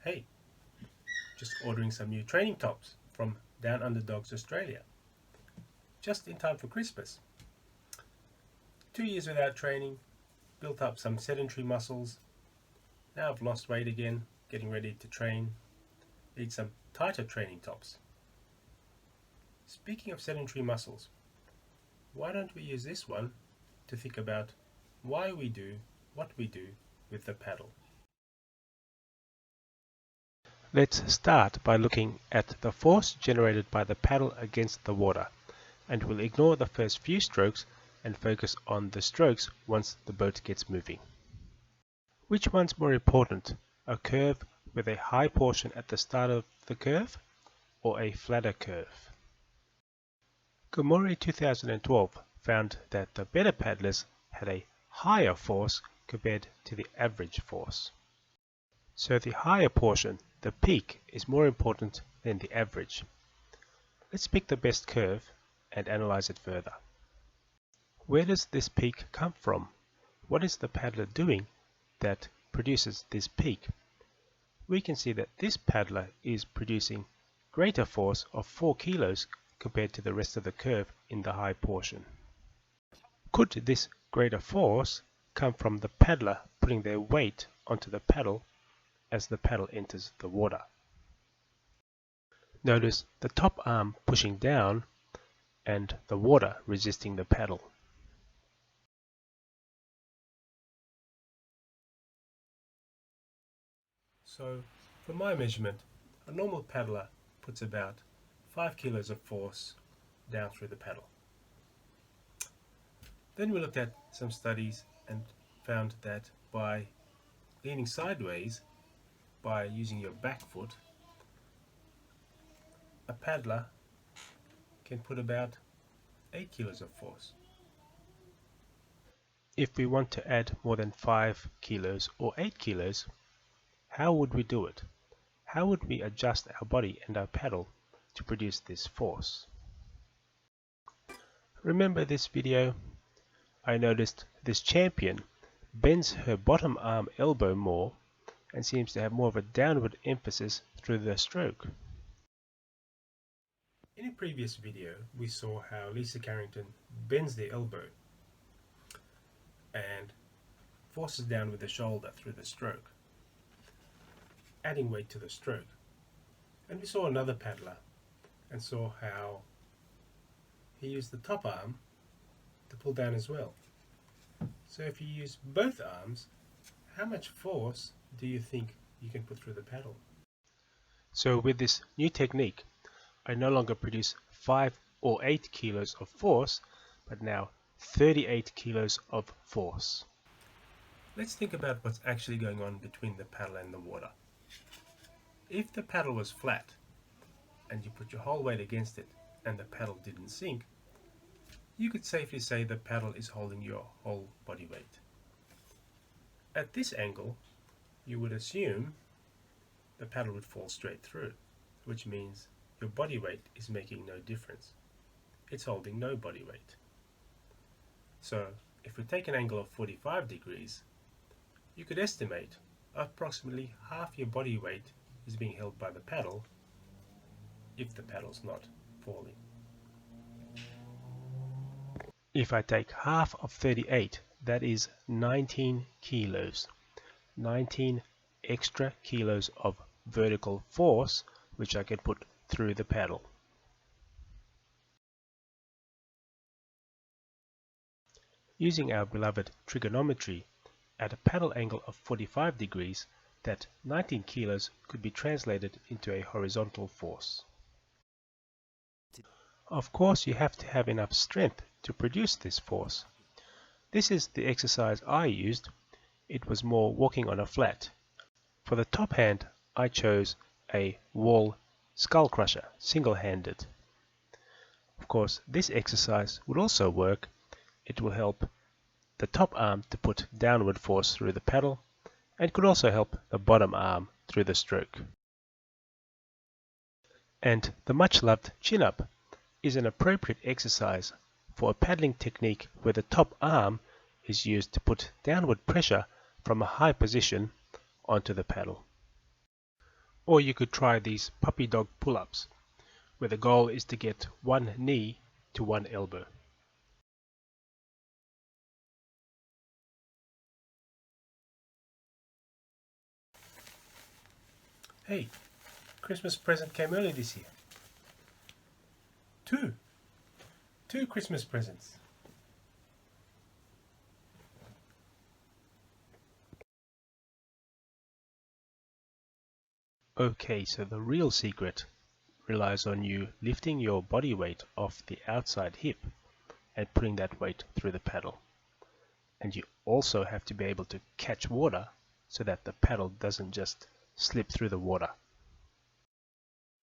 Hey, just ordering some new training tops from Down Under Dogs Australia. Just in time for Christmas. 2 years without training, built up some sedentary muscles. Now I've lost weight again, getting ready to train. Need some tighter training tops. Speaking of sedentary muscles, why don't we use this one to think about why we do what we do with the paddle? Let's start by looking at the force generated by the paddle against the water, and we'll ignore the first few strokes and focus on the strokes once the boat gets moving. Which one's more important, a curve with a high portion at the start of the curve or a flatter curve? Komori 2012 found that the better paddlers had a higher force compared to the average force. So the higher portion, the peak, is more important than the average. Let's pick the best curve and analyze it further. Where does this peak come from? What is the paddler doing that produces this peak? We can see that this paddler is producing greater force of 4 kilos compared to the rest of the curve in the high portion. Could this greater force come from the paddler putting their weight onto the paddle as the paddle enters the water? Notice the top arm pushing down and the water resisting the paddle. So, for my measurement, a normal paddler puts about 5 kilos of force down through the paddle. Then we looked at some studies and found that by leaning sideways, by using your back foot, a paddler can put about 8 kilos of force. If we want to add more than 5 kilos or 8 kilos, how would we do it? How would we adjust our body and our paddle to produce this force? Remember this video? I noticed this champion bends her bottom arm elbow more and seems to have more of a downward emphasis through the stroke. In a previous video, we saw how Lisa Carrington bends the elbow and forces down with the shoulder through the stroke, adding weight to the stroke. And we saw another paddler and saw how he used the top arm to pull down as well. So if you use both arms, how much force do you think you can put through the paddle? So with this new technique, I no longer produce 5 or 8 kilos of force, but now 38 kilos of force. Let's think about what's actually going on between the paddle and the water. If the paddle was flat and you put your whole weight against it and the paddle didn't sink, you could safely say the paddle is holding your whole body weight. At this angle, you would assume the paddle would fall straight through, which means your body weight is making no difference. It's holding no body weight. So, if we take an angle of 45 degrees, you could estimate approximately half your body weight is being held by the paddle if the paddle's not falling. If I take half of 38, that is 19 kilos. 19 extra kilos of vertical force which I can put through the paddle. Using our beloved trigonometry, at a paddle angle of 45 degrees, that 19 kilos could be translated into a horizontal force. Of course, you have to have enough strength to produce this force. This is the exercise I used. It was more walking on a flat. For the top hand, I chose a wall skull crusher, single-handed. Of course, this exercise would also work. It will help the top arm to put downward force through the paddle and could also help the bottom arm through the stroke. And the much-loved chin-up is an appropriate exercise for a paddling technique where the top arm is used to put downward pressure from a high position onto the paddle. Or you could try these puppy dog pull-ups, where the goal is to get one knee to one elbow. Hey, Christmas present came early this year. Two Christmas presents. Okay, so the real secret relies on you lifting your body weight off the outside hip and putting that weight through the paddle. And you also have to be able to catch water so that the paddle doesn't just slip through the water.